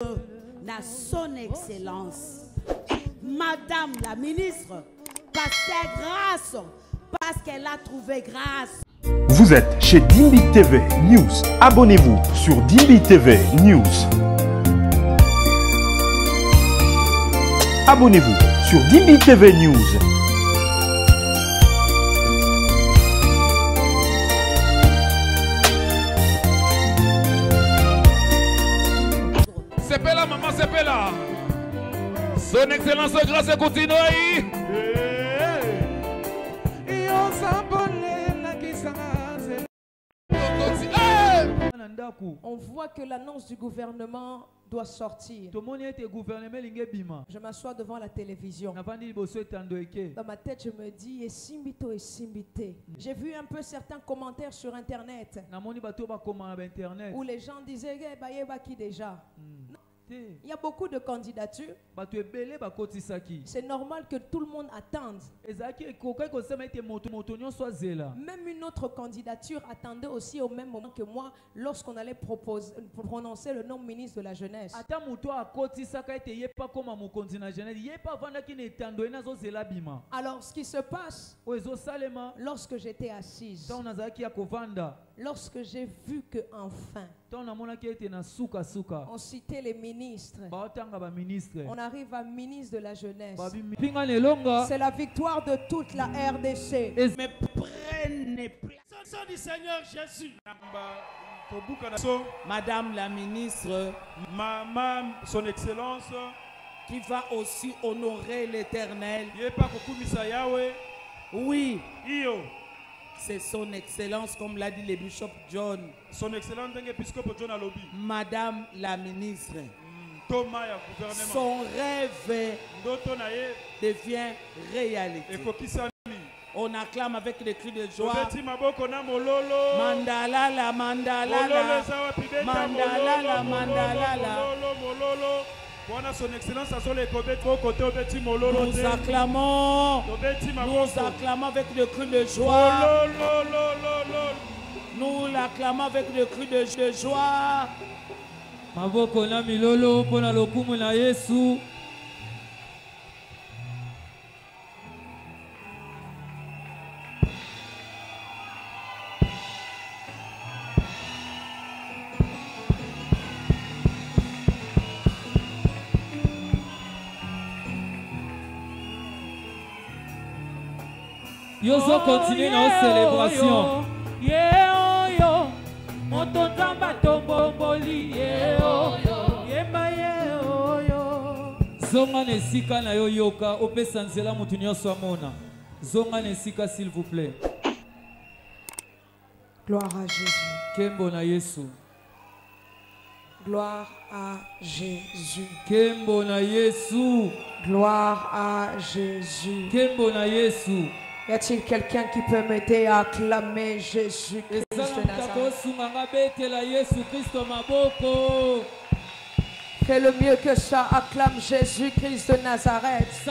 na son excellence, Madame la ministre, Pasteur Grâce, parce qu'elle a trouvé grâce. Vous êtes chez Dimbi TV News. Abonnez-vous sur Dimbi TV News. Abonnez-vous sur Dimbi TV News. C'est pas là, maman, c'est pas là. Son excellence, grâce à continuer. On voit que l'annonce du gouvernement doit sortir. Je m'assois devant la télévision. Dans ma tête, je me dis, et Simbito et Simbité. J'ai vu un peu certains commentaires sur Internet où les gens disaient, qui déjà. Il y a beaucoup de candidatures. C'est normal que tout le monde attende. Même une autre candidature attendait aussi au même moment que moi lorsqu'on allait prononcer le nom ministre de la jeunesse. Alors ce qui se passe, lorsque j'étais assise, lorsque j'ai vu que enfin on citait les ministres, on arrive à ministre de la jeunesse. C'est la victoire de toute la RDC. Mais prenez place du Seigneur Jésus. Madame la ministre, son excellence, qui va aussi honorer l'Éternel. Oui. C'est son excellence, comme l'a dit le bishop John. Son excellence, Madame la ministre. Son rêve devient réalité. On acclame avec des cris de joie. Mandala la mandala la mandala la mandala la. Nous acclamons avec le cri de joie. Nous l'acclamons avec le cri de joie. Maboko na milolo pona lokumu na Yesu. Yozo continue nos célébrations. Zonga nesika na yo yoka opesa nzela mutu nyonso amona. Zonga nesika s'il vous plaît. Gloire à Jésus. Kembo na Yesu. Gloire à Jésus. Kembo na Yesu. Gloire à Jésus. Kembo na Yesu. Y a-t-il quelqu'un qui peut m'aider à acclamer Jésus-Christ de Nazareth? Fais le mieux que ça, acclame Jésus-Christ de Nazareth.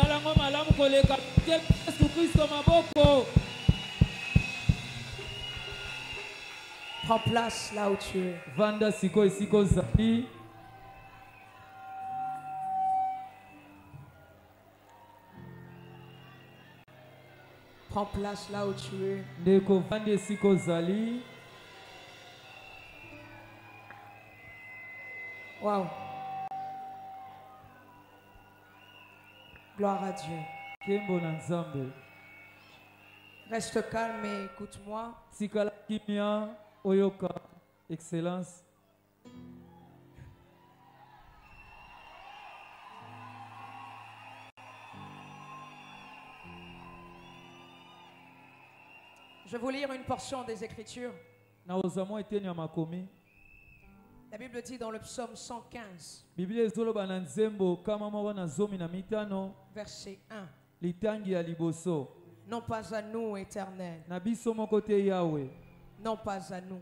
Prends place là où tu es. Vanda siko isiko zali. Prends place là où tu es. Ndeko vande siko zali. Wow. Gloire à Dieu. Kembo na Nzambe. Reste calme et écoute-moi. Sikala kimia oyoka excellence. Je vais vous lire une portion des Écritures. La Bible dit dans le psaume 115, verset 1. Non pas à nous, Éternel. Non pas à nous.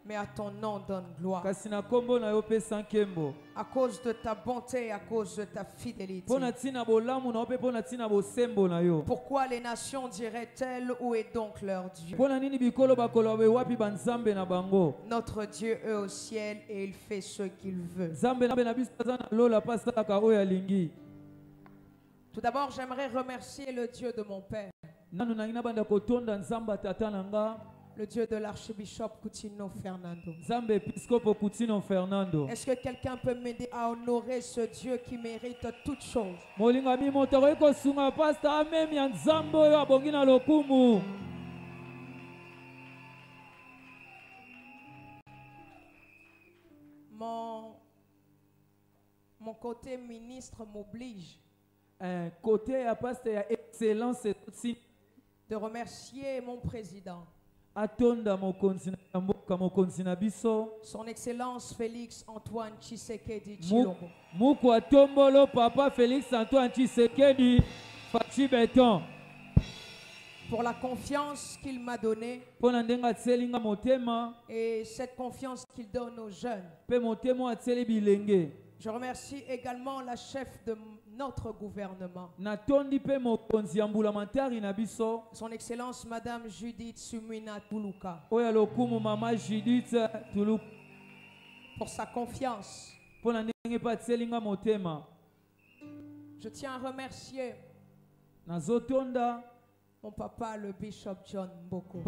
Mais à ton nom donne gloire. À cause de ta bonté, à cause de ta fidélité. Pourquoi les nations diraient-elles où est donc leur Dieu? Notre Dieu est au ciel et il fait ce qu'il veut. Tout d'abord, j'aimerais remercier le Dieu de mon père. Le Dieu de l'archbishop Coutinho Fernando. Est-ce que quelqu'un peut m'aider à honorer ce Dieu qui mérite toutes choses? Mon côté ministre m'oblige de remercier mon président, son Excellence Félix Antoine Tshisekedi Tshilombo, Papa Félix Antoine Tshisekedi Fachibeton, pour la confiance qu'il m'a donnée et cette confiance qu'il donne aux jeunes. Je remercie également la chef de notre gouvernement, son Excellence Madame Judith Sumina Tuluka, pour sa confiance. Je tiens à remercier mon papa, le bishop John Mboko.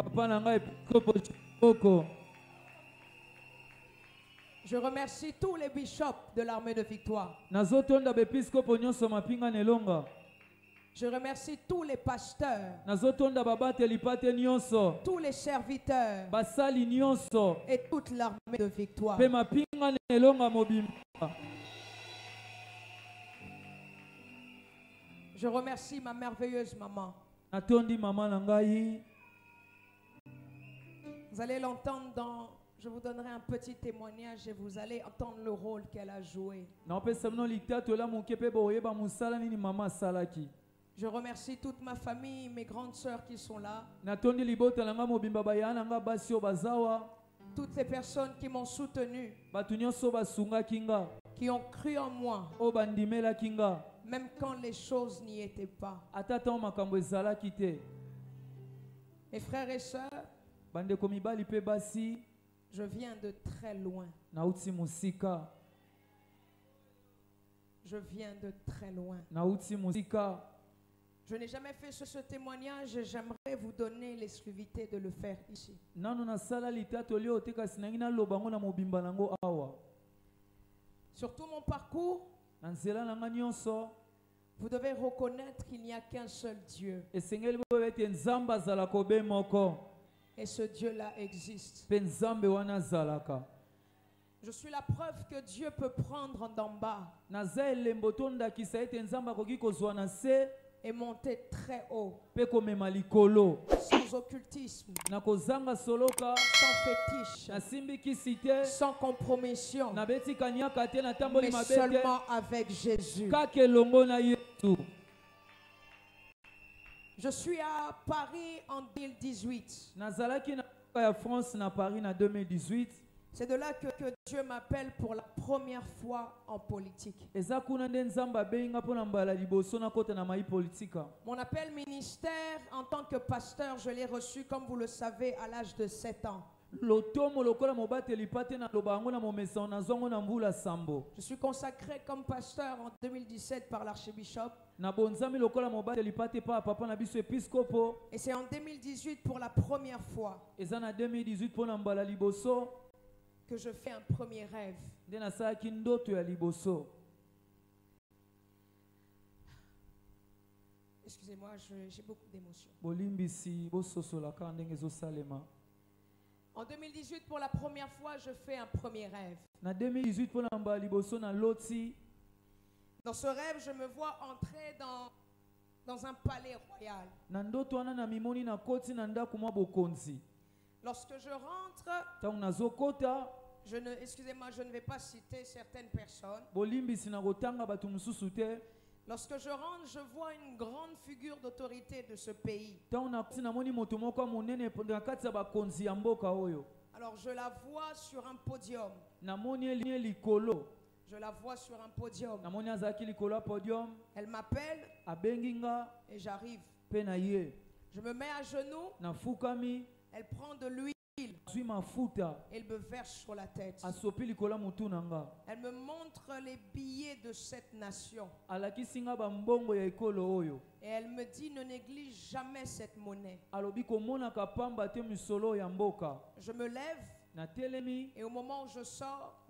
Je remercie tous les bishops de l'armée de victoire. Je remercie tous les pasteurs, tous les serviteurs et toute l'armée de victoire. Je remercie ma merveilleuse maman. Vous allez l'entendre dans... Je vous donnerai un petit témoignage et vous allez entendre le rôle qu'elle a joué. Je remercie toute ma famille, mes grandes sœurs qui sont là. Toutes les personnes qui m'ont soutenu, qui ont cru en moi, même quand les choses n'y étaient pas. Mes frères et sœurs, je viens de très loin. Je viens de très loin. Je n'ai jamais fait ce témoignage et j'aimerais vous donner l'exclusivité de le faire ici. Sur tout mon parcours, vous devez reconnaître qu'il n'y a qu'un seul Dieu. Et ce Dieu-là existe. Je suis la preuve que Dieu peut prendre d'en bas et monter très haut, sans occultisme, sans fétiche, sans compromission, mais seulement avec Jésus. Je suis à Paris en 2018. C'est de là que Dieu m'appelle pour la première fois en politique. Mon appel ministère en tant que pasteur, je l'ai reçu, comme vous le savez, à l'âge de 7 ans. Je suis consacré comme pasteur en 2017 par l'archbishop. Et c'est en 2018 pour la première fois que je fais un premier rêve. Excusez-moi, j'ai beaucoup d'émotions. En 2018, pour la première fois, je fais un premier rêve. Dans ce rêve, je me vois entrer dans un palais royal. Lorsque je rentre, excusez-moi, je ne vais pas citer certaines personnes. Lorsque je rentre, je vois une grande figure d'autorité de ce pays. Alors Alors je la vois sur un podium. Je la vois sur un podium. Elle m'appelle et j'arrive. Je me mets à genoux. Elle prend de l'huile. Elle me verse sur la tête. Elle me montre les billets de cette nation. Et elle me dit ne néglige jamais cette monnaie. Je me lève et au moment où je sors,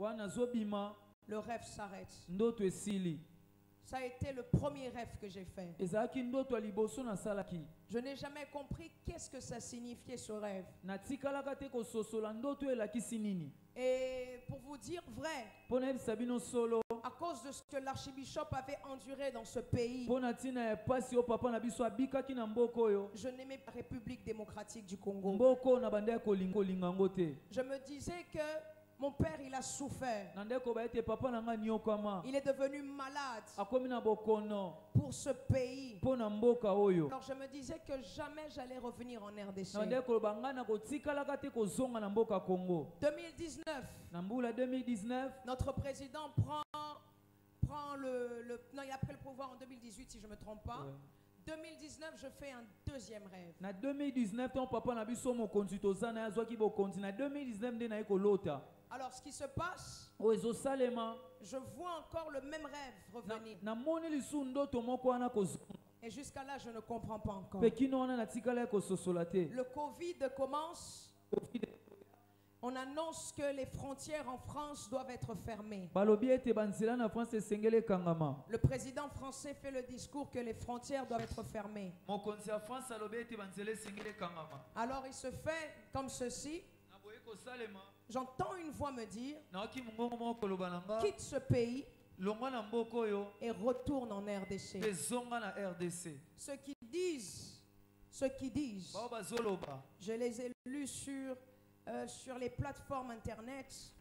le rêve s'arrête. Ça a été le premier rêve que j'ai fait. Je n'ai jamais compris qu'est-ce que ça signifiait ce rêve. Et pour vous dire vrai, à cause de ce que l'archibishop avait enduré dans ce pays, je n'aimais pas la République démocratique du Congo. Je me disais que mon père, il a souffert. Il est devenu malade pour ce pays. Alors je me disais que jamais j'allais revenir en RDC. 2019, notre président prend non, il a pris le pouvoir en 2018 si je ne me trompe pas. Ouais. 2019, je fais un deuxième rêve. En 2019, alors ce qui se passe, je vois encore le même rêve revenir. Et jusqu'à là, je ne comprends pas encore. Le Covid commence. On annonce que les frontières en France doivent être fermées. Le président français fait le discours que les frontières doivent être fermées. Alors il se fait comme ceci. J'entends une voix me dire, quitte ce pays et retourne en RDC. Ceux qui disent, je les ai lus sur les plateformes internet,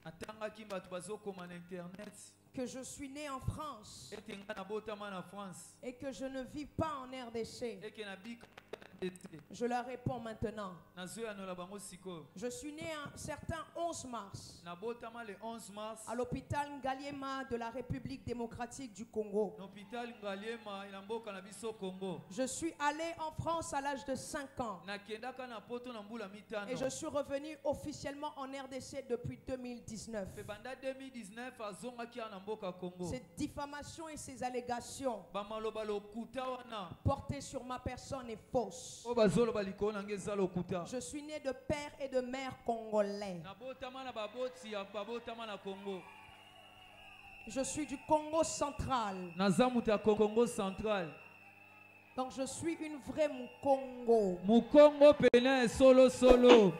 que je suis né en France et que je ne vis pas en RDC. Je leur réponds maintenant. Je suis né un certain 11 mars à l'hôpital Ngaliema de la République démocratique du Congo. Je suis allé en France à l'âge de 5 ans et je suis revenu officiellement en RDC depuis 2019. Ces diffamations et ces allégations portées sur ma personne est fausse. Je suis né de père et de mère congolais. Je suis du Congo central. Donc je suis une vraie Mukongo. Mukongo pene solo solo.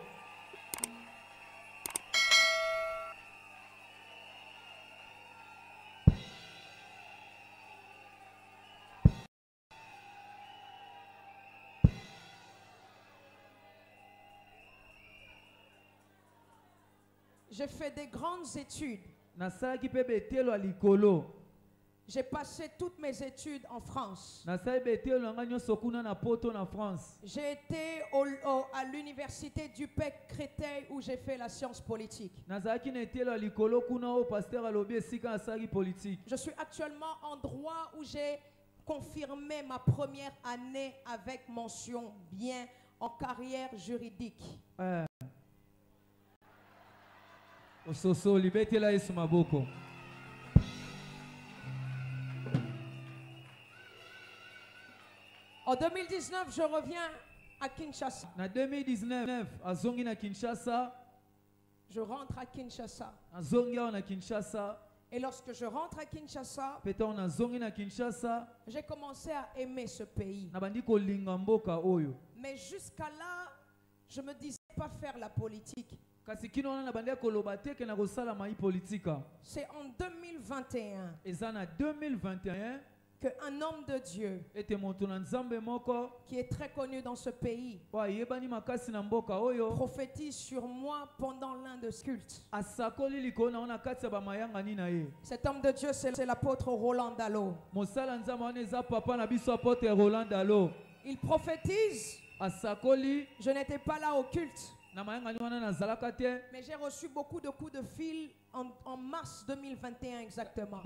J'ai fait des grandes études. J'ai passé toutes mes études en France. J'ai été à l'université du PEC Créteil où j'ai fait la science politique. Je suis actuellement en droit où j'ai confirmé ma première année avec mention bien en carrière juridique. En 2019, je reviens à Kinshasa. En 2019, je rentre à Kinshasa. Et lorsque je rentre à Kinshasa, j'ai commencé à aimer ce pays. Mais jusqu'à là, je me disais pas faire la politique. C'est en 2021 qu'un homme de Dieu qui est très connu dans ce pays prophétise sur moi pendant l'un de ces cultes. Cet homme de Dieu, c'est l'apôtre Roland Dalo. Il prophétise. Je n'étais pas là au culte. Mais j'ai reçu beaucoup de coups de fil en mars 2021 exactement.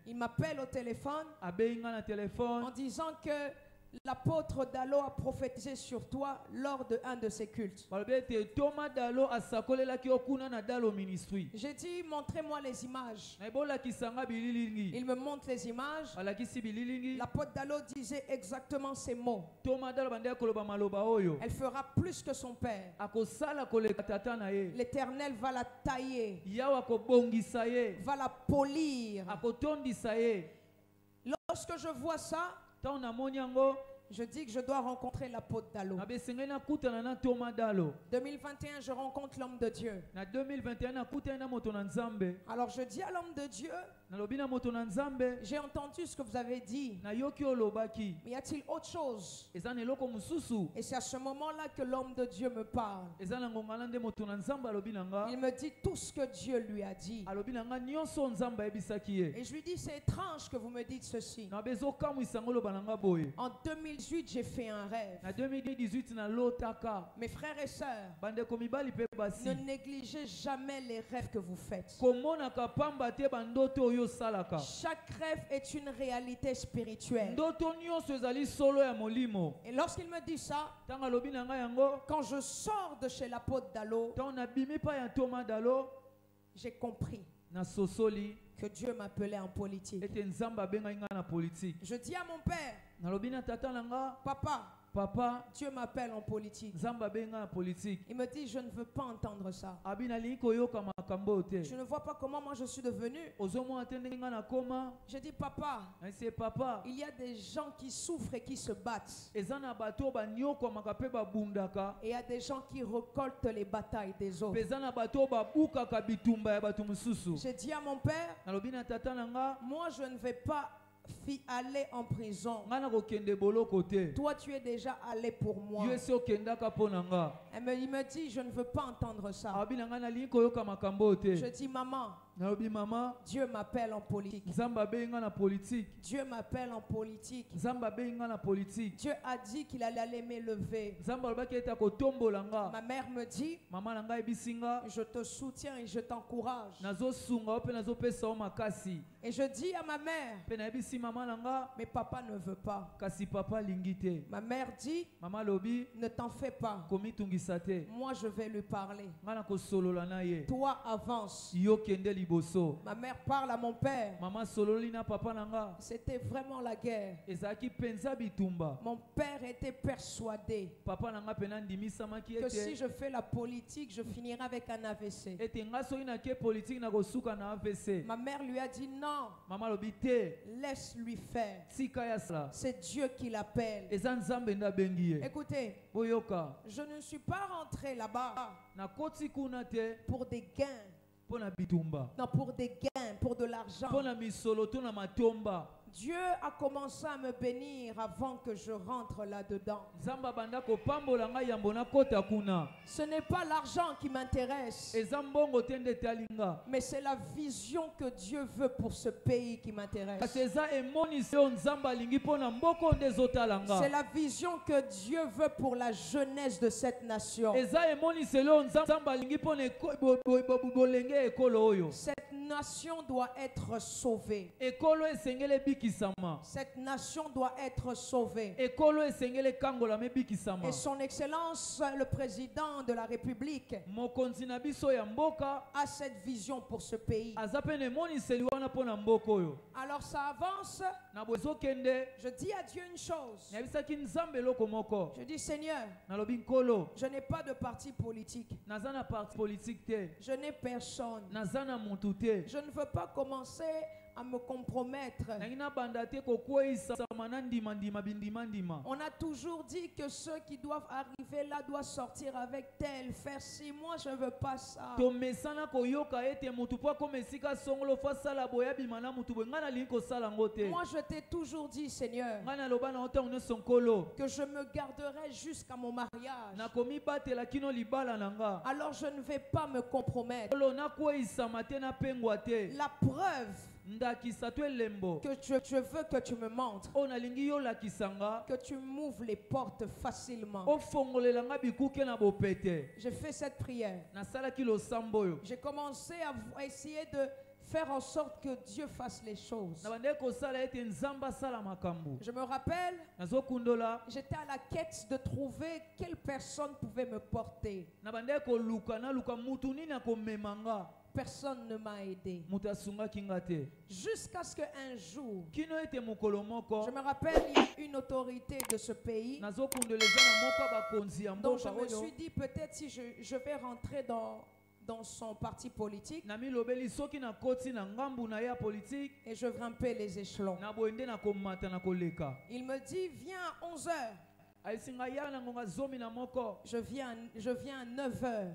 Il m'appelle au téléphone en disant que l'apôtre Dalo a prophétisé sur toi lors de un de ses cultes. J'ai dit, montrez-moi les images. Il me montre les images. L'apôtre Dalo disait exactement ces mots. Elle fera plus que son père. L'Éternel va la tailler, va la polir. Lorsque je vois ça, je dis que je dois rencontrer l'apôtre Dalo. 2021, je rencontre l'homme de Dieu. Alors je dis à l'homme de Dieu, j'ai entendu ce que vous avez dit. Mais y a-t-il autre chose? Et c'est à ce moment-là que l'homme de Dieu me parle. Il me dit tout ce que Dieu lui a dit. Et je lui dis, c'est étrange que vous me dites ceci. En 2018, j'ai fait un rêve. Mes frères et sœurs, ne négligez jamais les rêves que vous faites. Chaque rêve est une réalité spirituelle. Et lorsqu'il me dit ça, quand je sors de chez l'apôtre Dalo, j'ai compris que Dieu m'appelait en politique. Je dis à mon père, Papa, Dieu m'appelle en politique. Il me dit, je ne veux pas entendre ça. Je ne vois pas comment moi je suis devenu. Je dis, papa, il y a des gens qui souffrent et qui se battent. Et il y a des gens qui récoltent les batailles des autres. J'ai dit à mon père, moi je ne vais pas aller en prison. Toi tu es déjà allé pour moi. Il me dit, je ne veux pas entendre ça. Je dis, maman, Dieu m'appelle en politique. Dieu m'appelle en politique. Dieu a dit qu'il allait m'élever. Ma mère me dit, je te soutiens et je t'encourage. Et je dis à ma mère, mais papa ne veut pas. Ma mère dit, ne t'en fais pas. Moi je vais lui parler. Toi avance. Ma mère parle à mon père. C'était vraiment la guerre. Mon père était persuadé que si je fais la politique, je finirai avec un AVC. Ma mère lui a dit non, laisse-lui faire. C'est Dieu qui l'appelle. Écoutez, je ne suis pas rentré là-bas pour des gains. Non, pour des gains, pour de l'argent. Dieu a commencé à me bénir avant que je rentre là-dedans. Ce n'est pas l'argent qui m'intéresse, mais c'est la vision que Dieu veut pour ce pays qui m'intéresse. C'est la vision que Dieu veut pour la jeunesse de cette nation. Cette nation doit être sauvée. Cette nation doit être sauvée. Et son Excellence, le président de la République, a cette vision pour ce pays. Alors ça avance. Je dis à Dieu une chose. Je dis, Seigneur, je n'ai pas de parti politique. Je n'ai personne. Je ne veux pas commencer à me compromettre. On a toujours dit que ceux qui doivent arriver là doivent sortir avec tel, faire si. Moi je ne veux pas ça. Moi je t'ai toujours dit, Seigneur, que je me garderai jusqu'à mon mariage. Alors je ne vais pas me compromettre. La preuve, que je veux que tu me montres, que tu m'ouvres les portes facilement. J'ai fait cette prière. J'ai commencé à essayer de faire en sorte que Dieu fasse les choses. Je me rappelle, j'étais à la quête de trouver quelle personne pouvait me porter. Personne ne m'a aidé. Jusqu'à ce qu'un jour, je me rappelle, il y a une autorité de ce pays. Donc je me suis dit, peut-être si je vais rentrer dans son parti politique, et je grimpais les échelons. Il me dit, viens à 11h. Je viens à 9h.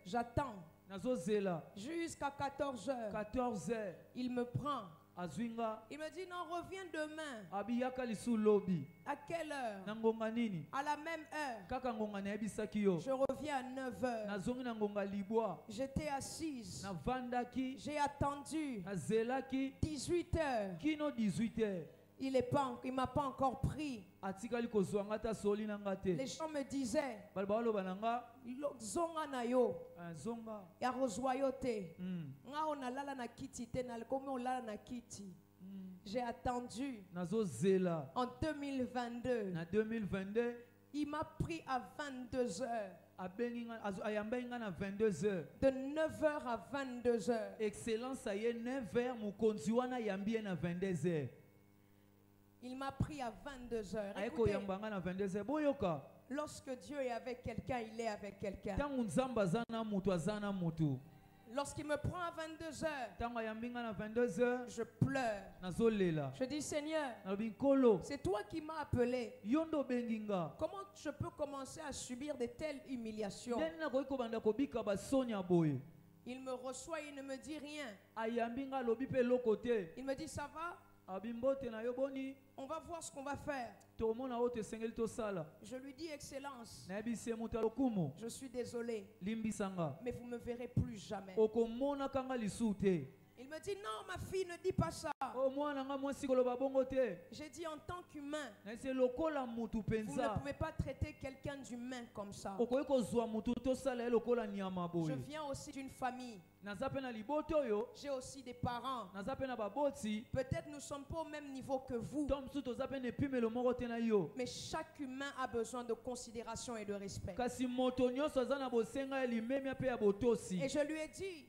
J'attends jusqu'à 14h. Il me prend. Il me dit, non, reviens demain. À quelle heure? À la même heure. Je reviens à 9h. J'étais assise. J'ai attendu 18h. Il ne m'a pas encore pris. Les gens me disaient, zonga na yo ya rozwayote nga onalala na kiti te na komi olala na kiti. J'ai attendu en 2022. Il m'a pris à 22h. De 9h à 22h. Excellence aye 9h mukonzi wana yambi na 22h. Il m'a pris à 22h. Lorsque Dieu est avec quelqu'un, il est avec quelqu'un. Lorsqu'il me prend à 22h, je pleure. Je dis, Seigneur, c'est toi qui m'as appelé. Comment je peux commencer à subir de telles humiliations? Il me reçoit, il ne me dit rien. Il me dit, ça va? On va voir ce qu'on va faire. Je lui dis, Excellence, je suis désolé, mais vous ne me verrez plus jamais. Il me dit, non, ma fille, ne dis pas ça. J'ai dit, en tant qu'humain, vous ne pouvez pas traiter quelqu'un d'humain comme ça. Je viens aussi d'une famille. J'ai aussi des parents. Peut-être nous ne sommes pas au même niveau que vous. Mais chaque humain a besoin de considération et de respect. Et je lui ai dit,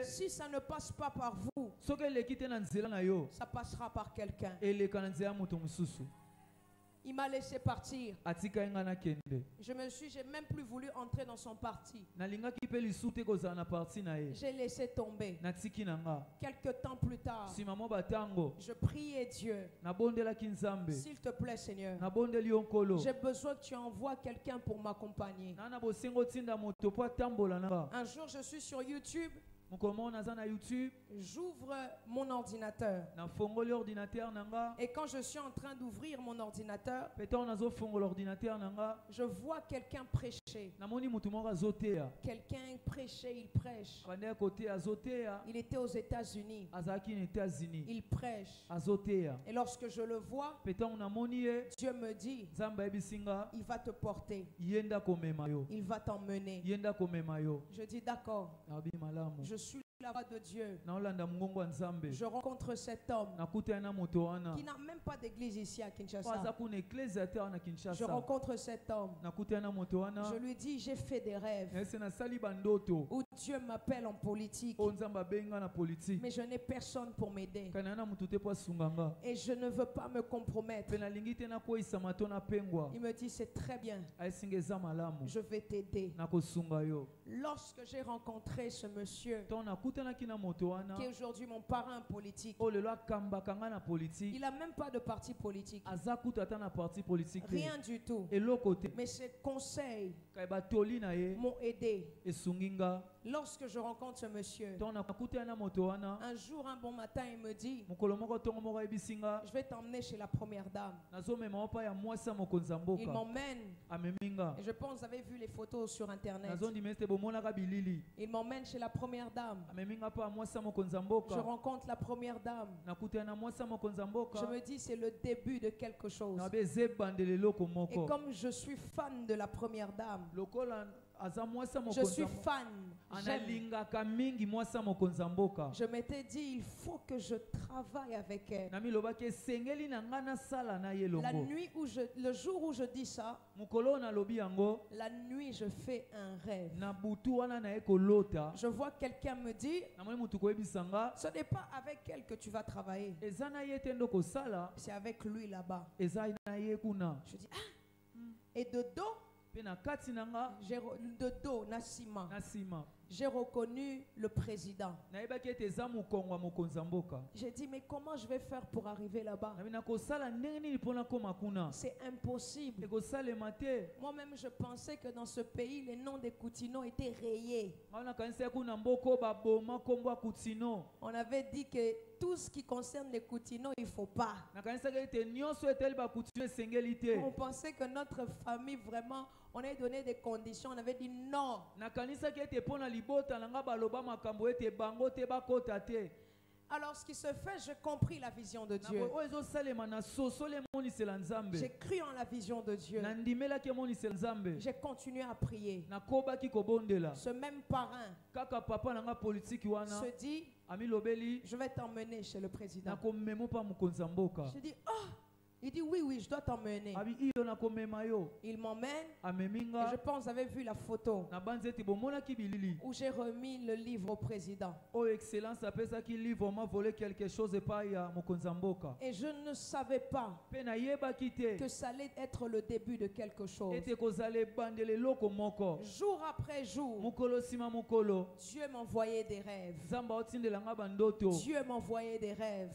si ça ne passe pas par vous, ça passera par quelqu'un. Il m'a laissé partir. J'ai même plus voulu entrer dans son parti. J'ai laissé tomber. Quelques temps plus tard, je priais Dieu. S'il te plaît, Seigneur, j'ai besoin que tu envoies quelqu'un pour m'accompagner. Un jour, je suis sur YouTube. J'ouvre mon ordinateur. Et quand je suis en train d'ouvrir mon ordinateur, je vois quelqu'un prêcher. Quelqu'un prêchait, il prêche. Il était aux États-Unis. Il prêche. Et lorsque je le vois, Dieu me dit, il va te porter. Il va t'emmener. Je dis d'accord. Je suis la voix de Dieu. Je rencontre cet homme qui n'a même pas d'église ici à Kinshasa. Je rencontre cet homme. Je lui dis, j'ai fait des rêves où Dieu m'appelle en politique, mais je n'ai personne pour m'aider et je ne veux pas me compromettre. Il me dit, c'est très bien, je vais t'aider. Lorsque j'ai rencontré ce monsieur qui est aujourd'hui mon parrain politique, il n'a même pas de parti politique, rien du tout, mais ses conseils m'ont aidé. Lorsque je rencontre ce monsieur, un jour, un bon matin, il me dit, je vais t'emmener chez la première dame. Il m'emmène. Et je pense que vous avez vu les photos sur internet. Il m'emmène chez la première dame. Je rencontre la première dame. Je me dis c'est le début de quelque chose. Et comme je suis fan de la première dame, je suis fan. Je m'étais dit il faut que je travaille avec elle. La nuit où le jour où je dis ça, la nuit je fais un rêve. Je vois quelqu'un me dire ce n'est pas avec elle que tu vas travailler, c'est avec lui là-bas. Je dis ah. Et de dos, j'ai reconnu le président. J'ai dit mais comment je vais faire pour arriver là-bas? C'est impossible. Moi-même je pensais que dans ce pays les noms des Coutinho étaient rayés. On avait dit que tout ce qui concerne les Coutinho il ne faut pas. On pensait que notre famille vraiment, on avait donné des conditions, on avait dit non. Alors ce qui se fait, j'ai compris la vision de Dieu. J'ai cru en la vision de Dieu. J'ai continué à prier. Ce même parrain se dit je vais t'emmener chez le président. Je dis oh. Il dit oui, je dois t'emmener. Il m'emmène. Et je pense que vous avez vu la photo où j'ai remis le livre au président. Oh Excellence, m'a volé quelque chose et je ne savais pas que ça allait être le début de quelque chose. Jour après jour, Dieu m'envoyait des rêves. Dieu m'envoyait des rêves.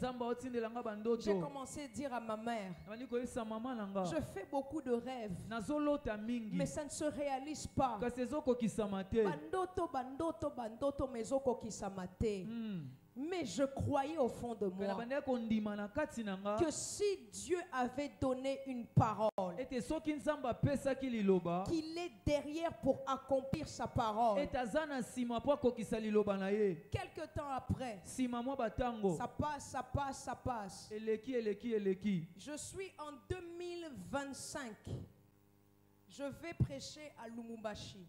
J'ai commencé à dire à ma mère, je fais beaucoup de rêves, mais ça ne se réalise pas. Bandoto mezoko kisamate. Mais je croyais au fond de moi que si Dieu avait donné une parole, qu'il est derrière pour accomplir sa parole. Quelque temps après, ça passe. Je suis en 2025. Je vais prêcher à Lubumbashi.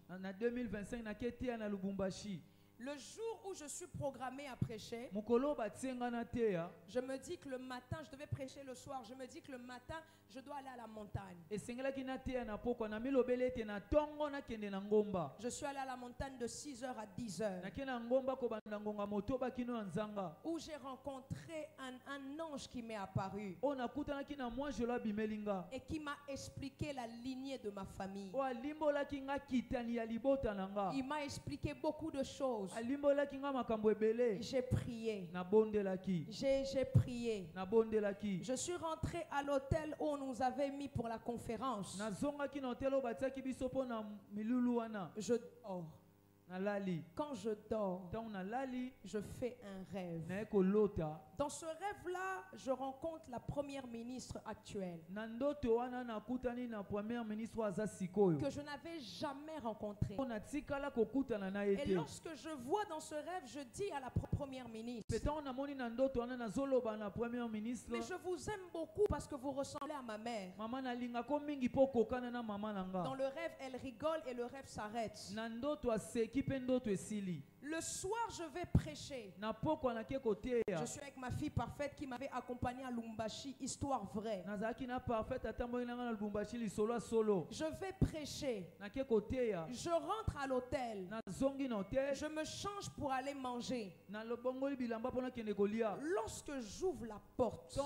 Le jour où je suis programmée à prêcher, je me dis que le matin, je devais prêcher le soir, je me dis que le matin, je dois aller à la montagne. Je suis allé à la montagne de 6h à 10h, où j'ai rencontré un ange qui m'est apparu et qui m'a expliqué la lignée de ma famille. Il m'a expliqué beaucoup de choses. J'ai prié. J'ai prié. Je suis rentré à l'hôtel où on nous avait mis pour la conférence. Je dors. Quand je dors, je fais un rêve. Dans ce rêve-là, je rencontre la première ministre actuelle que je n'avais jamais rencontrée. Et lorsque je vois dans ce rêve, je dis à la première ministre, mais je vous aime beaucoup parce que vous ressemblez à ma mère. Dans le rêve, elle rigole et le rêve s'arrête. Le soir, je vais prêcher. Je suis avec ma fille parfaite qui m'avait accompagné à Lubumbashi, histoire vraie. Je vais prêcher. Je rentre à l'hôtel. Je me change pour aller manger. Lorsque j'ouvre la porte,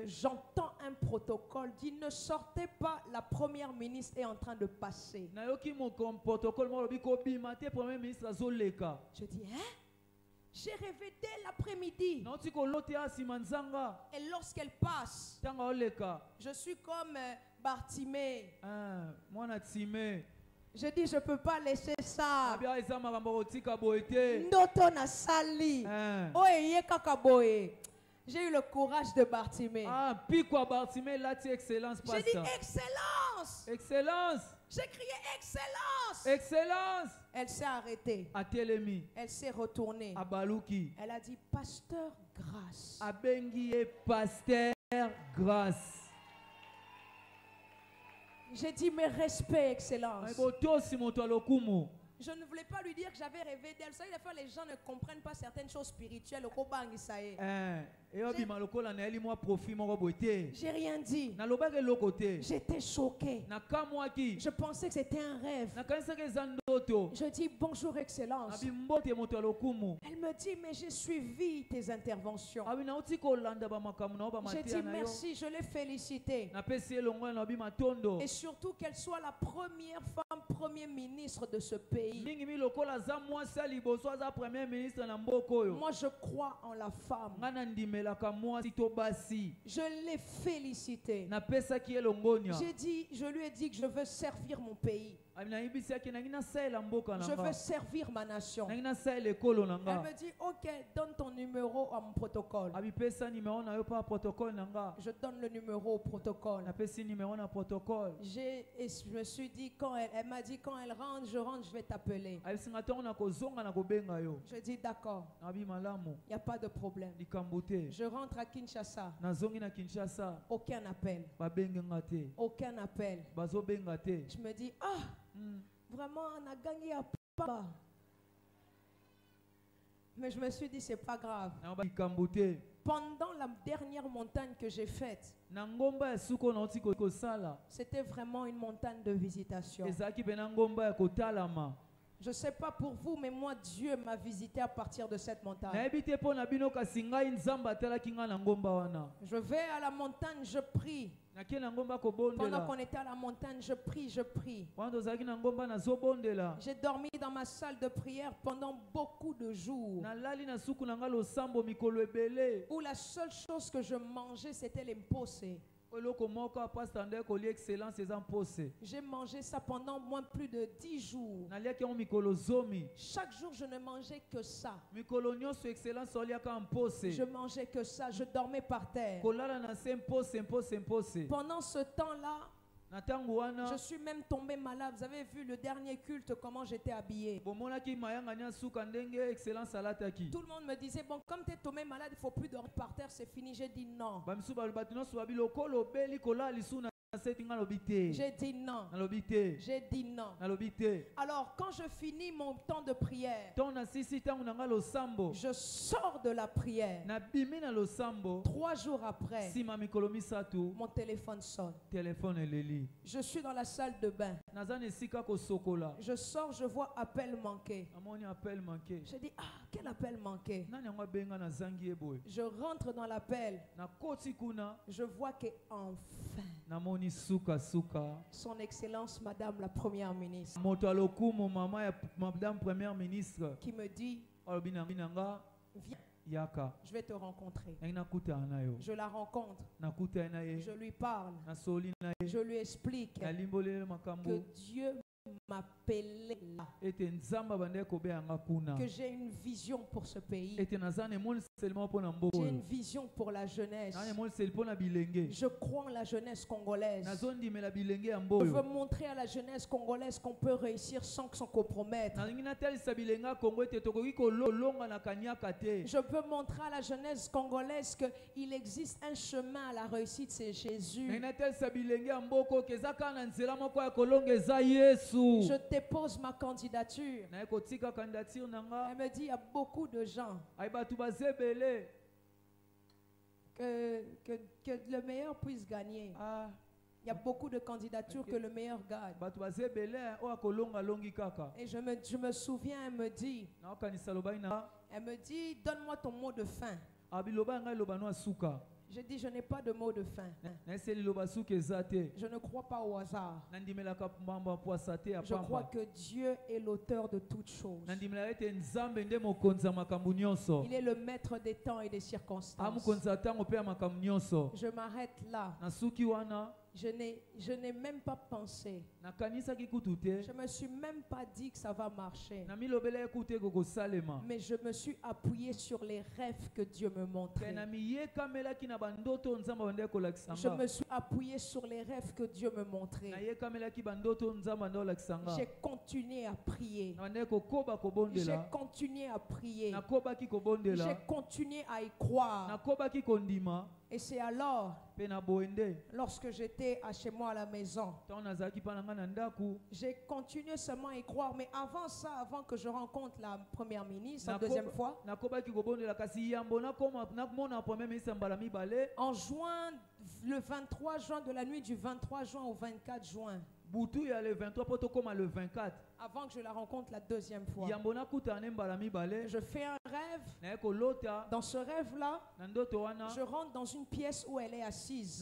j'entends un protocole dit ne sortez pas, la première ministre est en train de passer. Je dis hein? J'ai rêvé dès l'après-midi. Et lorsqu'elle passe, je suis comme Bartimée. Je dis, je ne peux pas laisser ça. Ndoto na sali. Oye kakaboye. J'ai eu le courage de Bartimée. Ah, puis quoi Bartimée, là tu excellence pasteur. J'ai dit excellence. Excellence. J'ai crié excellence. Excellence. Elle s'est arrêtée. Elle s'est retournée. Elle a dit pasteur grâce. Abengié pasteur grâce. J'ai dit mes respects excellence. Je ne voulais pas lui dire que j'avais rêvé d'elle. Ça, des fois, les gens ne comprennent pas certaines choses spirituelles. J'ai rien dit. J'étais choquée. Je pensais que c'était un rêve. Je dis bonjour excellence. Elle me dit mais j'ai suivi tes interventions. J'ai dit merci, je l'ai félicité. Et surtout qu'elle soit la première femme premier ministre de ce pays. Moi je crois en la femme. Je l'ai félicité. J'ai dit, je lui ai dit que je veux servir mon pays. Je veux servir ma nation. Elle me dit ok, donne ton numéro à mon protocole. Je donne le numéro au protocole. Je me suis dit, elle m'a dit quand elle rentre, je vais t'appeler. Je dis d'accord, il n'y a pas de problème. Je rentre à Kinshasa. Aucun appel. Aucun appel. Je me dis vraiment on a gagné à pas. Mais je me suis dit c'est pas grave. Pendant la dernière montagne que j'ai faite, c'était vraiment une montagne de visitation. Je ne sais pas pour vous, mais moi, Dieu m'a visité à partir de cette montagne. Je vais à la montagne, je prie. Pendant qu'on était à la montagne, je prie. J'ai dormi dans ma salle de prière pendant beaucoup de jours. Où la seule chose que je mangeais, c'était les mpose. J'ai mangé ça pendant moins plus de 10 jours. Chaque jour, je ne mangeais que ça. Je mangeais que ça. Je dormais par terre. Pendant ce temps-là, je suis même tombée malade. Vous avez vu le dernier culte, comment j'étais habillée. Tout le monde me disait, bon, comme tu es tombée malade, il ne faut plus dormir par terre, c'est fini. J'ai dit non. J'ai dit non. J'ai dit non. Alors quand je finis mon temps de prière, je sors de la prière. 3 jours après, mon téléphone sonne. Je suis dans la salle de bain. Je sors, je vois appel manqué. Je dis quel appel manqué? Je rentre dans l'appel. Je vois que enfin Son Excellence Madame la Première Ministre qui me dit viens, je vais te rencontrer. Je la rencontre. Je lui parle. Je lui explique que Dieu m'appelait là. Que j'ai une vision pour ce pays. J'ai une vision pour la jeunesse. Je crois en la jeunesse congolaise. Je veux montrer à la jeunesse congolaise qu'on peut réussir sans que s'en compromettre. Je veux montrer à la jeunesse congolaise qu'il existe un chemin à la réussite, c'est Jésus. Je dépose ma candidature. Elle me dit, il y a beaucoup de gens que le meilleur puisse gagner. Il y a beaucoup de candidatures que le meilleur gagne. Et je me souviens, elle me dit, donne-moi ton mot de fin. Je dis, je n'ai pas de mot de fin. Je ne crois pas au hasard. Je crois que Dieu est l'auteur de toutes choses. Il est le maître des temps et des circonstances. Je m'arrête là. Je n'ai même pas pensé. Je me suis même pas dit que ça va marcher. Mais je me suis appuyé sur les rêves que Dieu me montrait. Je me suis appuyé sur les rêves que Dieu me montrait. J'ai continué à prier. J'ai continué à prier. J'ai continué à y croire. Et c'est alors, lorsque j'étais chez moi à la maison, j'ai continué seulement à y croire. Mais avant ça, avant que je rencontre la première ministre la deuxième fois, en juin, le 23 juin, de la nuit du 23 juin au 24 juin, avant que je la rencontre la deuxième fois, je fais un rêve. Dans ce rêve-là, je rentre dans une pièce où elle est assise.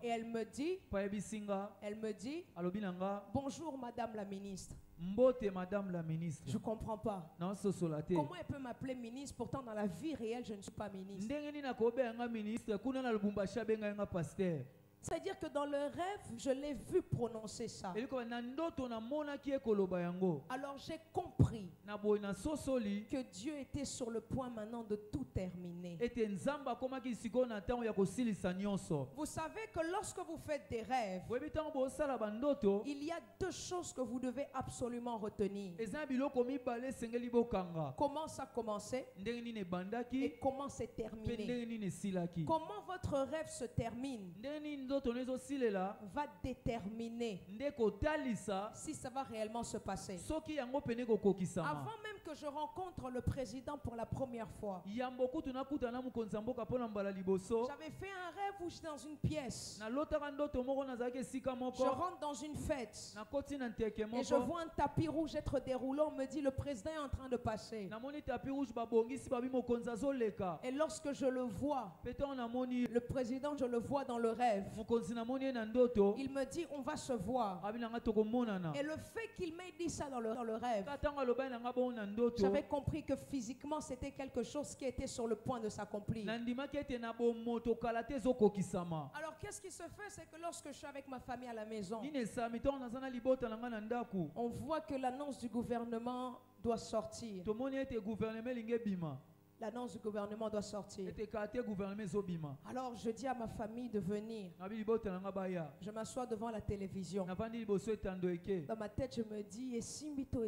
Et elle me dit, bonjour Madame la ministre. Je ne comprends pas. Comment elle peut m'appeler ministre? Pourtant dans la vie réelle, je ne suis pas ministre. C'est-à-dire que dans le rêve, je l'ai vu prononcer ça. Alors j'ai compris que Dieu était sur le point maintenant de tout terminer. Vous savez que lorsque vous faites des rêves, il y a deux choses que vous devez absolument retenir. Comment ça a commencé et comment c'est terminé. Comment votre rêve se termine va déterminer si ça va réellement se passer. Avant même que je rencontre le président pour la première fois, j'avais fait un rêve où j'étais dans une pièce. Je rentre dans une fête et je vois un tapis rouge être déroulé. On me dit le président est en train de passer. Et lorsque je le vois, le président, je le vois dans le rêve. Il me dit on va se voir. Et le fait qu'il m'ait dit ça dans le rêve, j'avais compris que physiquement c'était quelque chose qui était sur le point de s'accomplir. Alors qu'est-ce qui se fait? C'est que lorsque je suis avec ma famille à la maison, on voit que l'annonce du gouvernement doit sortir. L'annonce du gouvernement doit sortir. Alors je dis à ma famille de venir. Je m'assois devant la télévision. Dans ma tête je me dis Esimbito.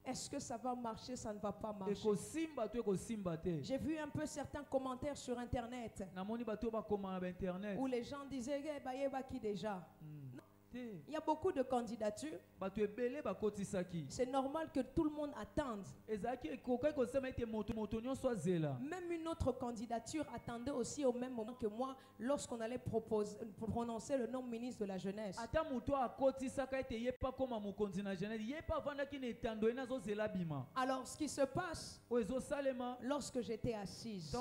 Est-ce que ça va marcher? Ça ne va pas marcher. J'ai vu un peu certains commentaires sur internet où les gens disaient qui déjà. Il y a beaucoup de candidatures. C'est normal que tout le monde attende. Même une autre candidature attendait aussi au même moment que moi lorsqu'on allait prononcer le nom ministre de la jeunesse. Alors ce qui se passe, lorsque j'étais assise,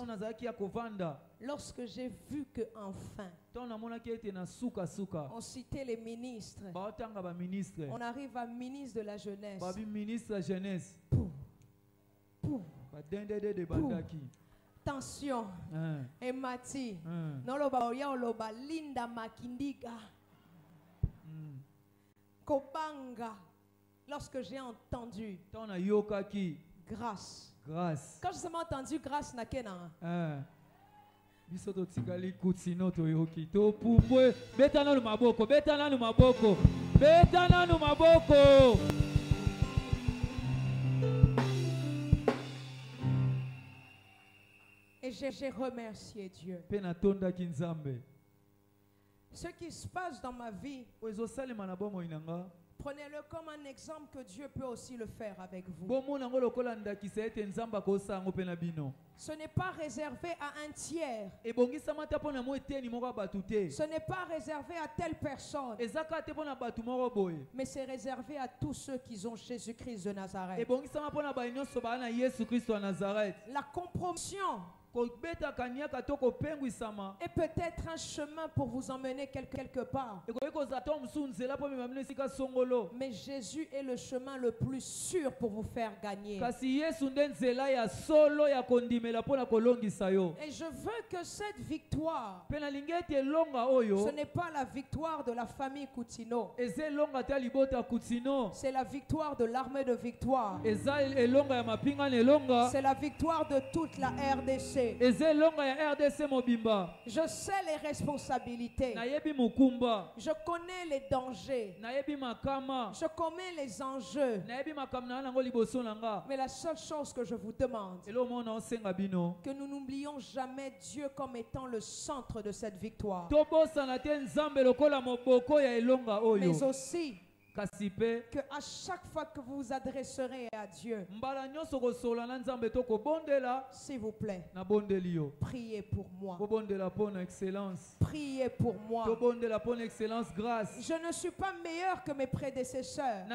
lorsque j'ai vu que enfin on citait les ministres, on arrive à ministre de la jeunesse. Tension. Et Mati. Noloba Linda Makindiga. Kobanga. Lorsque j'ai entendu grâce. Quand j'ai seulement entendu grâce nakena. Et j'ai remercié Dieu. Ce qui se passe dans ma vie, prenez-le comme un exemple que Dieu peut aussi le faire avec vous. Ce n'est pas réservé à un tiers. Ce n'est pas réservé à telle personne. Mais c'est réservé à tous ceux qui ont Jésus-Christ de Nazareth. La compromission Et peut-être un chemin pour vous emmener quelque part. Mais Jésus est le chemin le plus sûr pour vous faire gagner. Et je veux que cette victoire, ce n'est pas la victoire de la famille Coutinho. C'est la victoire de l'armée de victoire. C'est la victoire de toute la RDC. Je sais les responsabilités. Je connais les dangers. Je connais les enjeux. Mais la seule chose que je vous demande, que nous n'oublions jamais Dieu comme étant le centre de cette victoire. Mais aussi que à chaque fois que vous vous adresserez à Dieu, s'il vous plaît, priez pour moi. Priez pour moi. Je ne suis pas meilleur que mes prédécesseurs. Je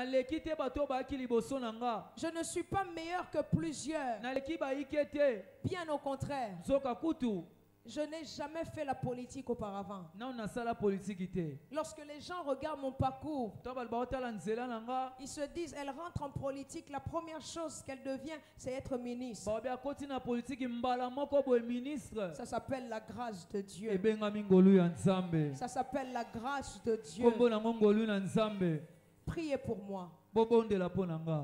ne suis pas meilleur que plusieurs. Bien au contraire. Je n'ai jamais fait la politique auparavant. Lorsque les gens regardent mon parcours, ils se disent, elle rentre en politique, la première chose qu'elle devient, c'est être ministre. Ça s'appelle la grâce de Dieu. Ça s'appelle la grâce de Dieu. Priez pour moi.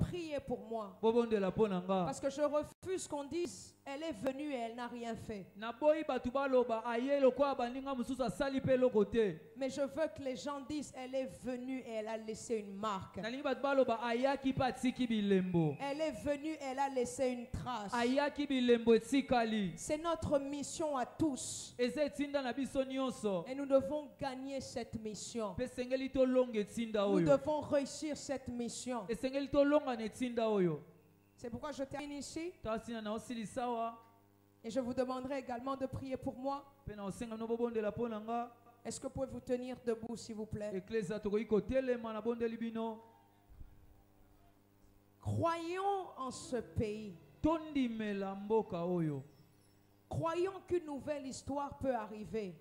Priez pour moi. Parce que je refuse qu'on dise elle est venue et elle n'a rien fait. Mais je veux que les gens disent elle est venue et elle a laissé une marque. Elle est venue et elle a laissé une trace. C'est notre mission à tous. Et nous devons gagner cette mission. Nous devons réussir cette mission. C'est pourquoi je termine ici. Et je vous demanderai également de prier pour moi. Est-ce que vous pouvez vous tenir debout, s'il vous plaît? Croyons en ce pays. Croyons qu'une nouvelle histoire peut arriver.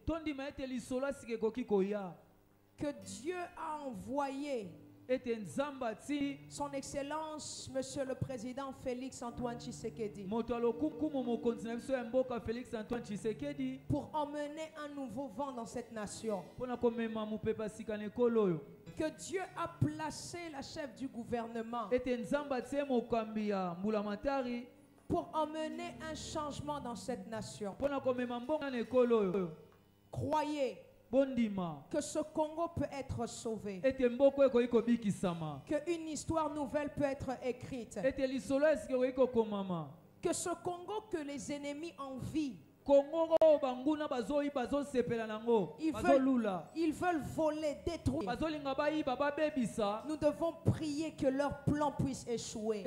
Que Dieu a envoyé Son Excellence, Monsieur le Président Félix Antoine Tshisekedi, pour emmener un nouveau vent dans cette nation. Que Dieu a placé la chef du gouvernement pour emmener un changement dans cette nation. Croyez que ce Congo peut être sauvé, qu'une histoire nouvelle peut être écrite, que ce Congo que les ennemis envient, ils veulent voler, détruire. Nous devons prier que leur plan puisse échouer.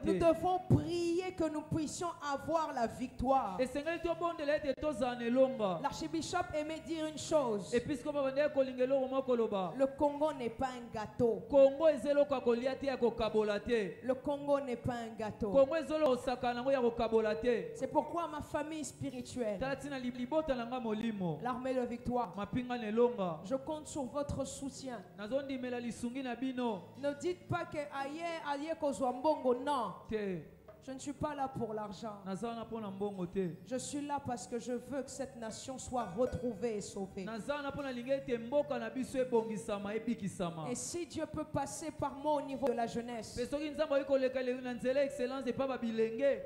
Nous devons prier que nous puissions avoir la victoire. L'archibishop aimait dire une chose: le Congo n'est pas un gâteau. Le Congo n'est pas un gâteau. C'est pourquoi ma famille spirituelle, l'armée de victoire, je compte sur votre soutien. Ne dites pas que aïe kozwambongo, non. Je ne suis pas là pour l'argent. Je suis là parce que je veux que cette nation soit retrouvée et sauvée. Et si Dieu peut passer par moi au niveau de la jeunesse,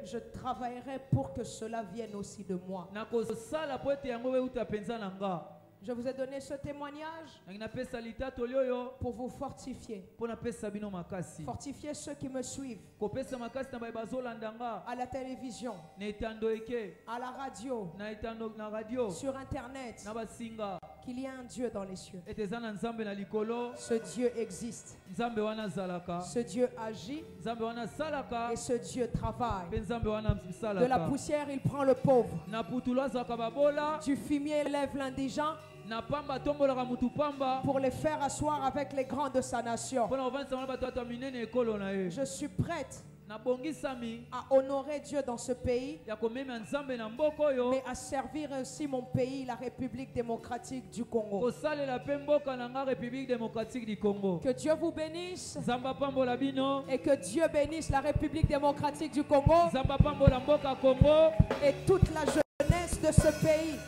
je travaillerai pour que cela vienne aussi de moi. Je vous ai donné ce témoignage pour vous fortifier. Fortifier ceux qui me suivent à la télévision, à la radio, sur Internet, qu'il y a un Dieu dans les cieux. Ce Dieu existe. Ce Dieu agit. Et ce Dieu travaille. De la poussière, il prend le pauvre. Du fumier, il lève l'indigent pour les faire asseoir avec les grands de sa nation. Je suis prête à honorer Dieu dans ce pays, mais à servir aussi mon pays, la République démocratique du Congo. Que Dieu vous bénisse et que Dieu bénisse la République démocratique du Congo et toute la jeunesse de ce pays.